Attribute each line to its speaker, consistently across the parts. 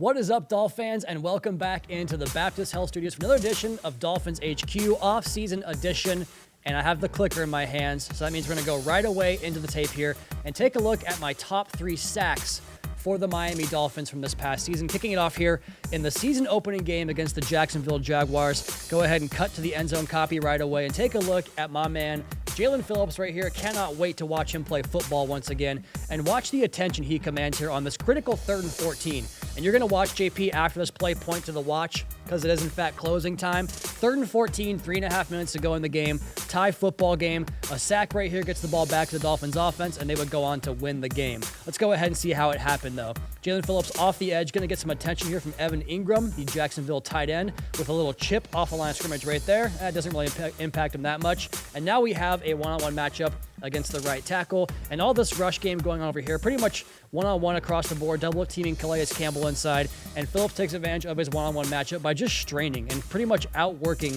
Speaker 1: What is up, Dolph fans, and welcome back into the Baptist Health Studios for another edition of Dolphins HQ, off-season edition. And I have the clicker in my hands, so that means we're going to go right away into the tape here and take a look at my top 3 sacks for the Miami Dolphins from this past season. Kicking it off here in the season opening game against the Jacksonville Jaguars. Go ahead and cut to the end zone copy right away and take a look at my man Jalen Phillips right here. Cannot wait to watch him play football once again and watch the attention he commands here on this critical 3rd and 14. And you're going to watch JP after this play point to the watch because it is in fact closing time. 3rd and 14, 3.5 minutes to go in the game. Tie football game. A sack right here gets the ball back to the Dolphins offense and they would go on to win the game. Let's go ahead and see how it happened though. Jalen Phillips off the edge, going to get some attention here from Evan Ingram, the Jacksonville tight end, with a little chip off the line of scrimmage right there. That doesn't really impact him that much. And now we have a one-on-one matchup against the right tackle. And all this rush game going on over here, pretty much one-on-one across the board, double teaming Calais Campbell inside. And Phillips takes advantage of his one-on-one matchup by just straining and pretty much outworking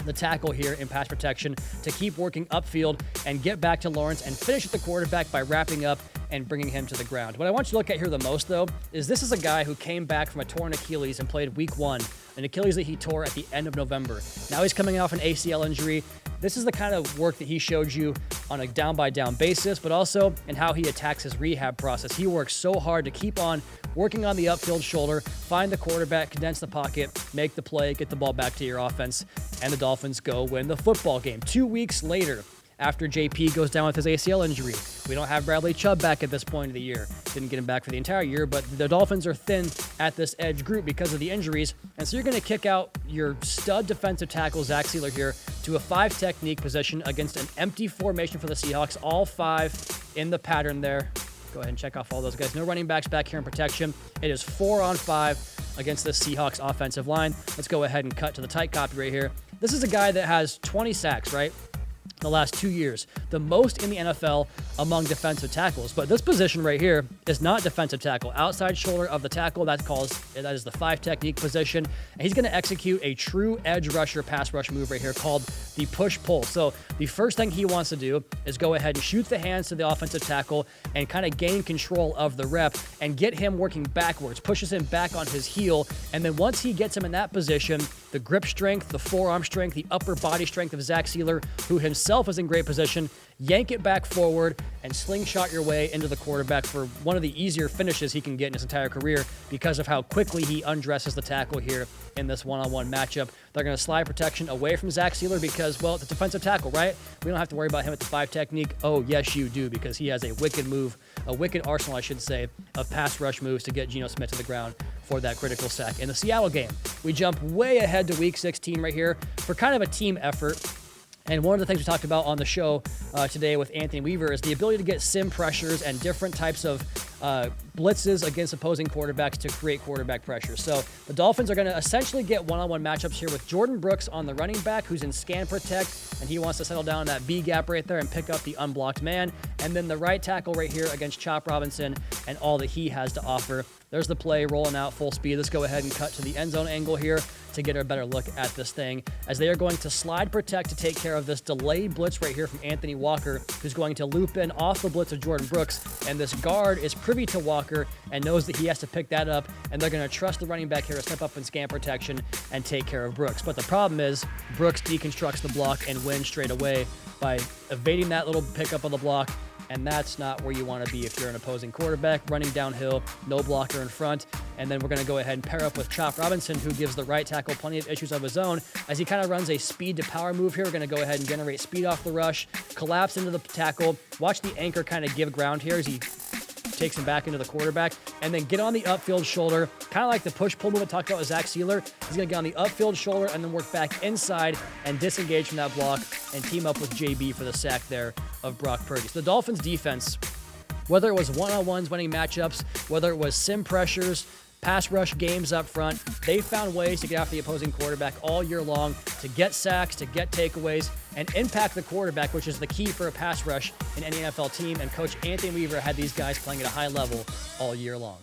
Speaker 1: the tackle here in pass protection to keep working upfield and get back to Lawrence and finish at the quarterback by wrapping up and bringing him to the ground. What I want you to look at here the most, though, is this is a guy who came back from a torn Achilles and played week 1, an Achilles that he tore at the end of November. Now he's coming off an ACL injury. This is the kind of work that he showed you on a down-by-down basis, but also in how he attacks his rehab process. He works so hard to keep on working on the upfield shoulder, find the quarterback, condense the pocket, make the play, get the ball back to your offense, and the Dolphins go win the football game. 2 weeks later, after JP goes down with his ACL injury. We don't have Bradley Chubb back at this point of the year. Didn't get him back for the entire year, but the Dolphins are thin at this edge group because of the injuries. And so you're going to kick out your stud defensive tackle, Zach Sealer here, to a 5 technique position against an empty formation for the Seahawks. All 5 in the pattern there. Go ahead and check off all those guys. No running backs back here in protection. It is 4 on 5 against the Seahawks offensive line. Let's go ahead and cut to the tight copy right here. This is a guy that has 20 sacks, right? The last 2 years, the most in the NFL among defensive tackles. But this position right here is not defensive tackle. Outside shoulder of the tackle, that is the 5 technique position. And he's going to execute a true edge rusher pass rush move right here called the push-pull. So the first thing he wants to do is go ahead and shoot the hands to the offensive tackle and kind of gain control of the rep and get him working backwards, pushes him back on his heel. And then once he gets him in that position, the grip strength, the forearm strength, the upper body strength of Zach Sealer, who himself is in great position, yank it back forward and slingshot your way into the quarterback for one of the easier finishes he can get in his entire career because of how quickly he undresses the tackle here in this one-on-one matchup. They're going to slide protection away from Zach Sealer because, well, it's a defensive tackle, right? We don't have to worry about him at the 5 technique. Oh, yes, you do, because he has a wicked arsenal, I should say, of pass rush moves to get Geno Smith to the ground for that critical sack. In the Seattle game, we jump way ahead to week 16 right here for kind of a team effort. And one of the things we talked about on the show today with Anthony Weaver is the ability to get sim pressures and different types of blitzes against opposing quarterbacks to create quarterback pressure. So the Dolphins are going to essentially get one-on-one matchups here with Jordan Brooks on the running back, who's in scan protect, and he wants to settle down in that B gap right there and pick up the unblocked man. And then the right tackle right here against Chop Robinson and all that he has to offer. There's the play rolling out full speed. Let's go ahead and cut to the end zone angle here to get a better look at this thing as they are going to slide protect to take care of this delayed blitz right here from Anthony Walker, who's going to loop in off the blitz of Jordan Brooks. And this guard is privy to Walker and knows that he has to pick that up, and they're going to trust the running back here to step up in scan protection and take care of Brooks. But the problem is Brooks deconstructs the block and wins straight away by evading that little pickup of the block. And that's not where you want to be if you're an opposing quarterback, running downhill, no blocker in front. And then we're going to go ahead and pair up with Chop Robinson, who gives the right tackle plenty of issues of his own. As he kind of runs a speed to power move here, we're going to go ahead and generate speed off the rush, collapse into the tackle, watch the anchor kind of give ground here as he takes him back into the quarterback, and then get on the upfield shoulder, kind of like the push-pull move I talked about with Zach Sealer. He's going to get on the upfield shoulder and then work back inside and disengage from that block and team up with JB for the sack there of Brock Purdy. So the Dolphins defense, whether it was one-on-ones winning matchups, whether it was sim pressures, pass rush games up front, they found ways to get after the opposing quarterback all year long, to get sacks, to get takeaways, and impact the quarterback, which is the key for a pass rush in any NFL team. And Coach Anthony Weaver had these guys playing at a high level all year long.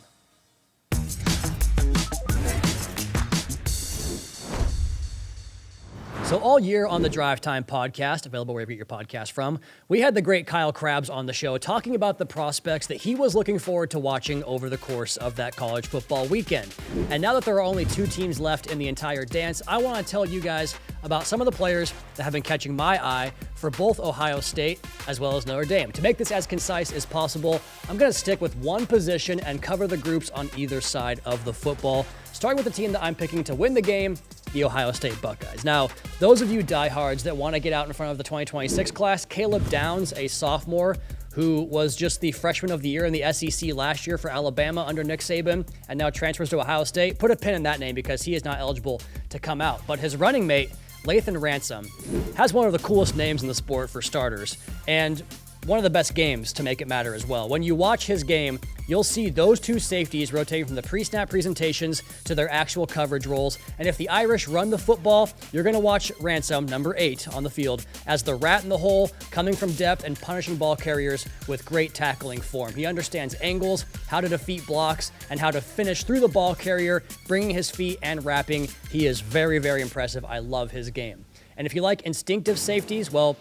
Speaker 1: So all year on the Drive Time podcast, available wherever you get your podcast from, we had the great Kyle Krabs on the show talking about the prospects that he was looking forward to watching over the course of that college football weekend. And now that there are only 2 teams left in the entire dance, I want to tell you guys about some of the players that have been catching my eye for both Ohio State as well as Notre Dame. To make this as concise as possible, I'm going to stick with one position and cover the groups on either side of the football, starting with the team that I'm picking to win the game, the Ohio State Buckeyes. Now, those of you diehards that want to get out in front of the 2026 class, Caleb Downs, a sophomore who was just the freshman of the year in the SEC last year for Alabama under Nick Saban and now transfers to Ohio State, put a pin in that name because he is not eligible to come out. But his running mate, Lathan Ransom, has one of the coolest names in the sport for starters, and one of the best games to make it matter as well. When you watch his game, you'll see those 2 safeties rotating from the pre-snap presentations to their actual coverage roles. And if the Irish run the football, you're going to watch Ransom, number 8 on the field, as the rat in the hole, coming from depth and punishing ball carriers with great tackling form. He understands angles, how to defeat blocks, and how to finish through the ball carrier, bringing his feet and wrapping. He is very, very impressive. I love his game. And if you like instinctive safeties, well,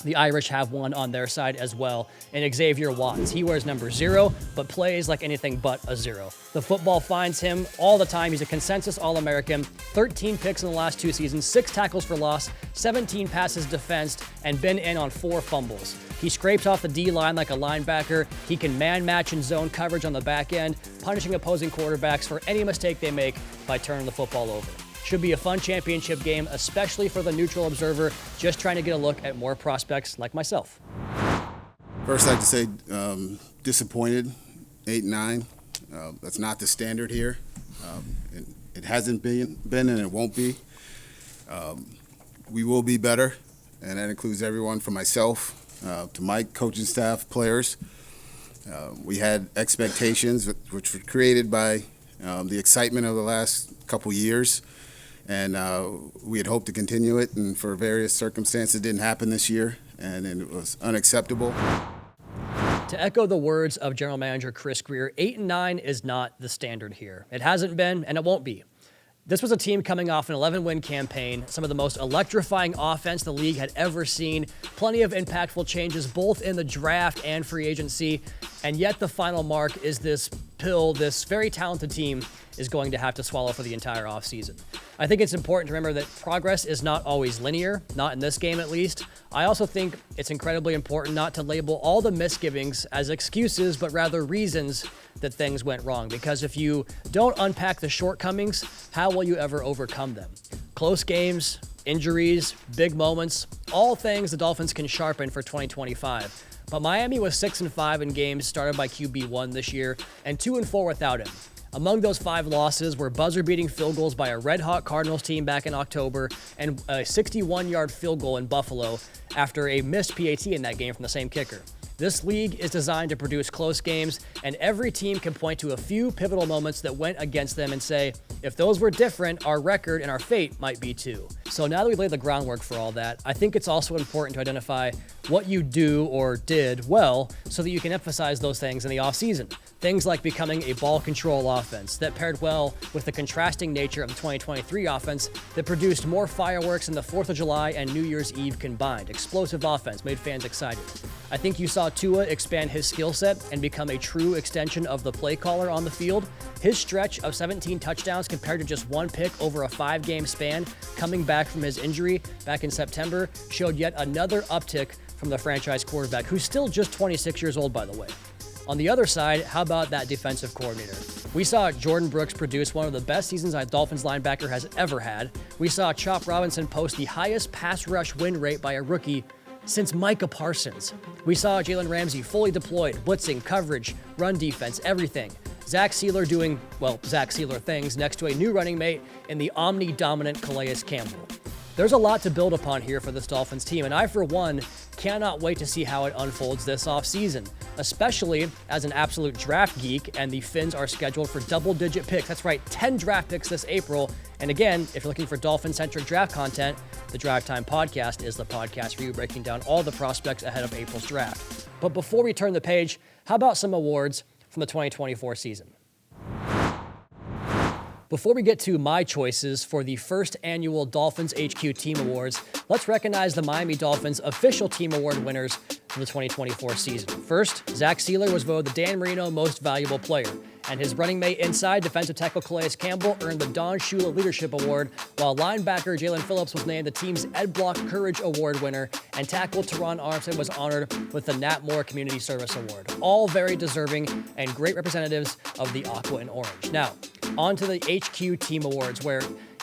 Speaker 1: the Irish have one on their side as well, in Xavier Watts. He wears number 0, but plays like anything but a 0. The football finds him all the time. He's a consensus All-American, 13 picks in the last 2 seasons, 6 tackles for loss, 17 passes defensed, and been in on 4 fumbles. He scrapes off the D-line like a linebacker. He can man-match and zone coverage on the back end, punishing opposing quarterbacks for any mistake they make by turning the football over. Should be a fun championship game, especially for the neutral observer, just trying to get a look at more prospects like myself.
Speaker 2: First, I'd like to say disappointed, 8-9. That's not the standard here. It hasn't been and it won't be. We will be better, and that includes everyone from myself to Mike, coaching staff, players. We had expectations which were created by the excitement of the last couple years. And we had hoped to continue it, and for various circumstances, it didn't happen this year, and it was unacceptable.
Speaker 1: To echo the words of General Manager Chris Greer, 8-9 is not the standard here. It hasn't been, and it won't be. This was a team coming off an 11-win campaign, some of the most electrifying offense the league had ever seen, plenty of impactful changes both in the draft and free agency, and yet the final mark is this pill this very talented team is going to have to swallow for the entire offseason. I think it's important to remember that progress is not always linear, not in this game at least. I also think it's incredibly important not to label all the misgivings as excuses, but rather reasons that things went wrong. Because if you don't unpack the shortcomings, how will you ever overcome them? Close games, injuries, big moments, all things the Dolphins can sharpen for 2025. But Miami was 6-5 in games started by QB1 this year, and 2-4 without him. Among those 5 losses were buzzer-beating field goals by a red-hot Cardinals team back in October and a 61-yard field goal in Buffalo after a missed PAT in that game from the same kicker. This league is designed to produce close games, and every team can point to a few pivotal moments that went against them and say, if those were different, our record and our fate might be too. So now that we've laid the groundwork for all that, I think it's also important to identify what you do or did well so that you can emphasize those things in the offseason. Things like becoming a ball control offense that paired well with the contrasting nature of the 2023 offense that produced more fireworks in the 4th of July and New Year's Eve combined. Explosive offense made fans excited. I think you saw Tua expand his skill set and become a true extension of the play caller on the field. His stretch of 17 touchdowns compared to just 1 pick over a 5-game span coming back from his injury back in September showed yet another uptick from the franchise quarterback, who's still just 26 years old, by the way. On the other side, how about that defensive coordinator? We saw Jordan Brooks produce one of the best seasons a Dolphins linebacker has ever had. We saw Chop Robinson post the highest pass rush win rate by a rookie since Micah Parsons. We saw Jalen Ramsey fully deployed, blitzing, coverage, run defense, everything. Zach Sealer doing, Zach Sealer things next to a new running mate in the omni-dominant Calais Campbell. There's a lot to build upon here for this Dolphins team, and I, for one, cannot wait to see how it unfolds this offseason, especially as an absolute draft geek, and the Fins are scheduled for double-digit picks. That's right, 10 draft picks this April. And again, if you're looking for Dolphin-centric draft content, the Drive Time podcast is the podcast for you, breaking down all the prospects ahead of April's draft. But before we turn the page, how about some awards from the 2024 season? Before we get to my choices for the first annual Dolphins HQ Team Awards, let's recognize the Miami Dolphins official team award winners for the 2024 season. First, Zach Sieler was voted the Dan Marino Most Valuable Player, and his running mate inside, defensive tackle Calais Campbell, earned the Don Shula Leadership Award, while linebacker Jalen Phillips was named the team's Ed Block Courage Award winner, and tackle Teron Armstead was honored with the Nat Moore Community Service Award. All very deserving and great representatives of the Aqua and Orange. Now, on to the HQ Team Awards, where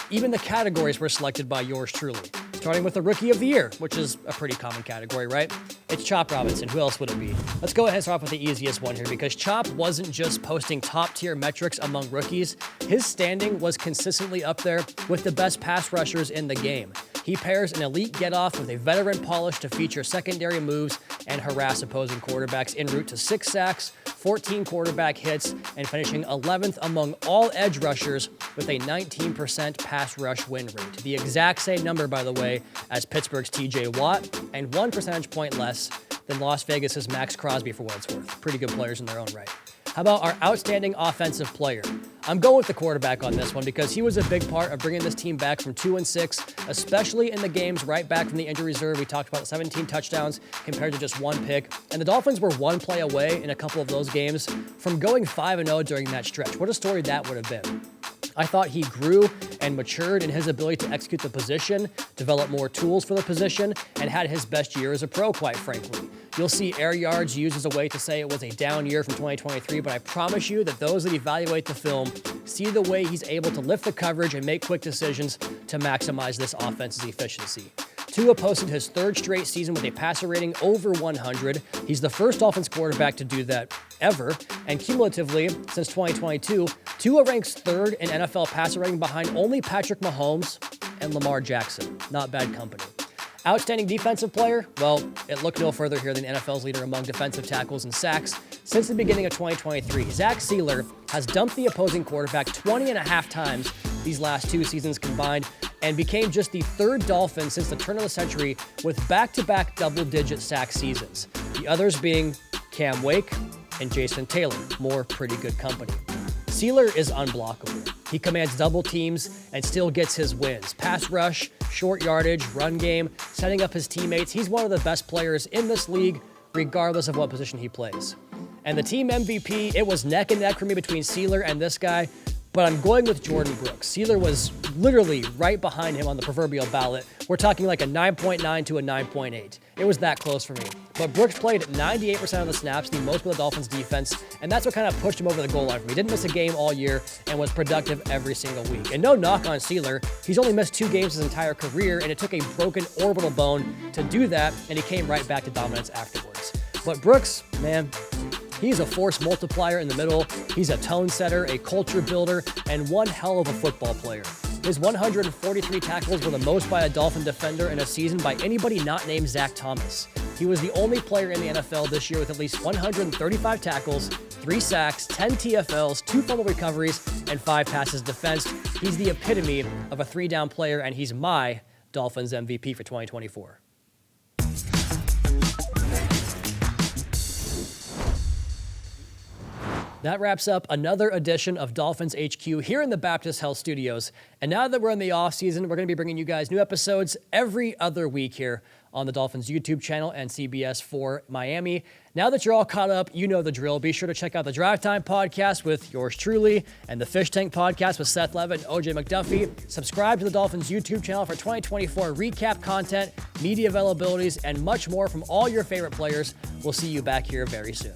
Speaker 1: even the categories were selected by yours truly. Starting with the Rookie of the Year, which is a pretty common category, right? It's Chop Robinson. Who else would it be? Let's go ahead and start off with the easiest one here, because Chop wasn't just posting top-tier metrics among rookies. His standing was consistently up there with the best pass rushers in the game. He pairs an elite get-off with a veteran polish to feature secondary moves and harass opposing quarterbacks en route to 6 sacks, 14 quarterback hits, and finishing 11th among all edge rushers with a 19% pass rush win rate. The exact same number, by the way, as Pittsburgh's TJ Watt, and 1 percentage point less than Las Vegas's Max Crosby for what it's worth. Pretty good players in their own right. How about our outstanding offensive player? I'm going with the quarterback on this one because he was a big part of bringing this team back from 2-6, especially in the games right back from the injury reserve. We talked about 17 touchdowns compared to just 1 pick, and the Dolphins were 1 play away in a couple of those games from going 5-0 during that stretch. What a story that would have been. I thought he grew and matured in his ability to execute the position, develop more tools for the position, and had his best year as a pro, quite frankly. You'll see air yards used as a way to say it was a down year from 2023, but I promise you that those that evaluate the film see the way he's able to lift the coverage and make quick decisions to maximize this offense's efficiency. Tua posted his 3rd straight season with a passer rating over 100. He's the first Dolphins quarterback to do that ever, and cumulatively, since 2022, Tua ranks 3rd in NFL passer rating behind only Patrick Mahomes and Lamar Jackson. Not bad company. Outstanding defensive player? Well, it looked no further here than the NFL's leader among defensive tackles and sacks since the beginning of 2023. Zach Sieler has dumped the opposing quarterback 20.5 times these last 2 seasons combined, and became just the 3rd Dolphin since the turn of the century with back-to-back double-digit sack seasons. The others being Cam Wake and Jason Taylor, more pretty good company. Sieler is unblockable. He commands double teams and still gets his wins. Pass rush, short yardage, run game, setting up his teammates. He's one of the best players in this league, regardless of what position he plays. And the team MVP, it was neck and neck for me between Sieler and this guy, but I'm going with Jordan Brooks. Sieler was literally right behind him on the proverbial ballot. We're talking like a 9.9 to a 9.8. It was that close for me. But Brooks played 98% of the snaps, the most with the Dolphins defense, and that's what kind of pushed him over the goal line for me. He didn't miss a game all year and was productive every single week. And no knock on Sieler. He's only missed 2 games his entire career, and it took a broken orbital bone to do that, and he came right back to dominance afterwards. But Brooks, man, he's a force multiplier in the middle. He's a tone setter, a culture builder, and one hell of a football player. His 143 tackles were the most by a Dolphin defender in a season by anybody not named Zach Thomas. He was the only player in the NFL this year with at least 135 tackles, 3 sacks, 10 TFLs, 2 fumble recoveries, and 5 passes defensed. He's the epitome of a 3-down player, and he's my Dolphins MVP for 2024. That wraps up another edition of Dolphins HQ here in the Baptist Health Studios. And now that we're in the off season, we're going to be bringing you guys new episodes every other week here on the Dolphins YouTube channel and CBS 4 Miami. Now that you're all caught up, you know the drill. Be sure to check out the Drive Time podcast with yours truly and the Fish Tank podcast with Seth Levitt and OJ McDuffie. Subscribe to the Dolphins YouTube channel for 2024 recap content, media availabilities, and much more from all your favorite players. We'll see you back here very soon.